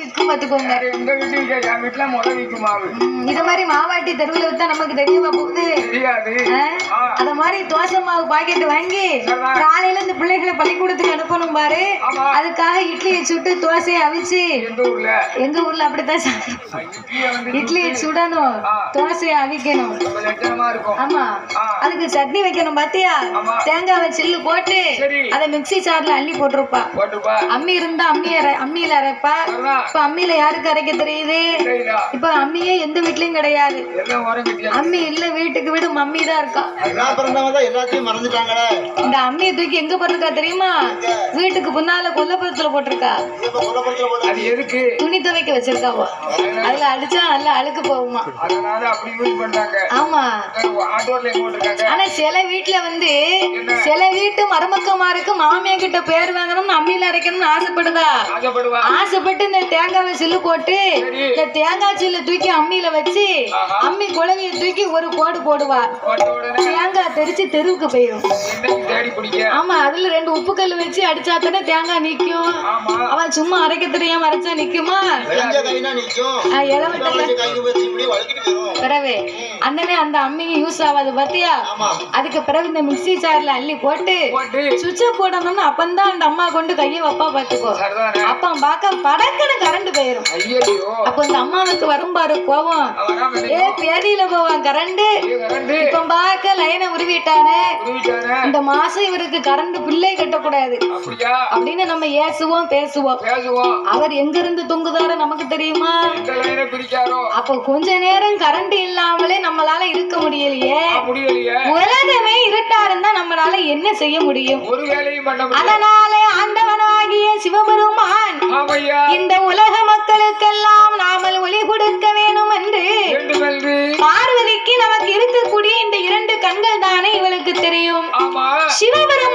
விற்கும் பாத்துக்கோங்க. எங்க வீட்டுல முளை விற்கும் மாவு. இத மாதிரி மாவாட்டி தெருவுல வித்தா நமக்கு தெரியுமா போகுது? தெரியாது. அத மாதிரி தோசை மாவு பாக்கெட் வாங்கி காலையில இந்த பிள்ளைகளை பள்ளிக்கூடத்துக்கு அனுப்பணும் பாரு. அதுக்காக இட்லியை சுட்டு தோசையை அவிச்சு எங்க ஊர்ல அப்படித்தான் இட்லியை சுடணும், தோசையை அவிக்கணும். ஆமா, அதுக்கு சட்னி வைக்கணும் பாத்தியா? தேங்காவை சில்லு போட்டு அதை மிக்சி சார்ல அள்ளி போட்டிருப்பா. அம்மி இருந்தா அம்மியில அரைப்பா. இப்ப அம்மியில யாருக்கு அரைக்க தெரியுது? இப்ப அம்மியே எந்த வீட்லயும் கிடையாது. அம்மி இல்ல, வீட்டுக்கு வீடு மம்மி தான் இருக்கா. இந்த அம்மியை தூக்கி எங்க போட்டிருக்கா தெரியுமா? வீட்டுக்கு முன்னால கொல்லப்புறத்துல போட்டிருக்கா. துணி துவைக்க வச்சிருக்காவா. அதுல அடிச்சா நல்லா அழுக்கு போகுமா. ஆமா, ஆனா சில வீட்டுல வந்து சில வீட்டு மருமக்கமாருக்கு மாமியா கிட்ட பேர் வாங்கணும்னு அம்மியில அரைக்கணும்னு ஆசைப்படுதா. ஆசைப்பட்டு இந்த தேங்காவை சில்லு போட்டு இந்த தேங்காய் சில்லு தூக்கி அம்மியில வச்சு அம்மி குழவிய தூக்கி ஒரு போடு போடுவா. தேங்காய் தெரிச்சு தெருவுக்கு போயிடும். ஆமா, அதுல 2 உப்பு கல்லு வச்சு அடிச்சாத்தானே தேங்காய் நிக்கும். அவன் சும்மா அரைக்க தெரியாம அரைச்சா நிக்குமா? பிறவே அண்ணனே அந்த அம்மிக்கு யூஸ் ஆகாது பாத்தியா? அதுக்கு பிறகு இந்த மிக்சி சார்ல அள்ளி போட்டு சுவிட்ச போடணும்னு அப்பந்தான் அந்த அம்மா கொண்டு கைய வைப்பா பாத்துக்கோ. அப்ப பாக்க படக்குன்னு கரண்ட் போயிரும். அப்ப இந்த அம்மாவுக்கு வரும்பாரு கோவம். பேதியில போவான் கரண்ட். இப்ப பாக்க லைனை உருவிட்டானே, இந்த மாசம் இவருக்கு கரண்ட் பிள்ளை கட்டக்கூடாது அப்படின்னு நம்ம ஏசுவோம் பேசுவோம். அவர் எங்க இருந்து தொங்குதாரோ நமக்கு தெரியுமா? அப்ப கொஞ்ச நேரம் கரண்ட் இல்லாமலே நம்மளால இருக்க முடியலையே. உலகமே இருட்டா இருந்தா நம்மளால என்ன செய்ய முடியும்? அதனாலே ஆண்டவனாகிய சிவபெருமான் இந்த உலக மக்களுக்கெல்லாம் நாமல் ஒளி கொடுக்க வேணும் என்று பார்வதிக்கு நமக்கு இருக்கக்கூடிய இந்த 2 கண்கள் தானே இவளுக்கு தெரியும். சிவபெருமான்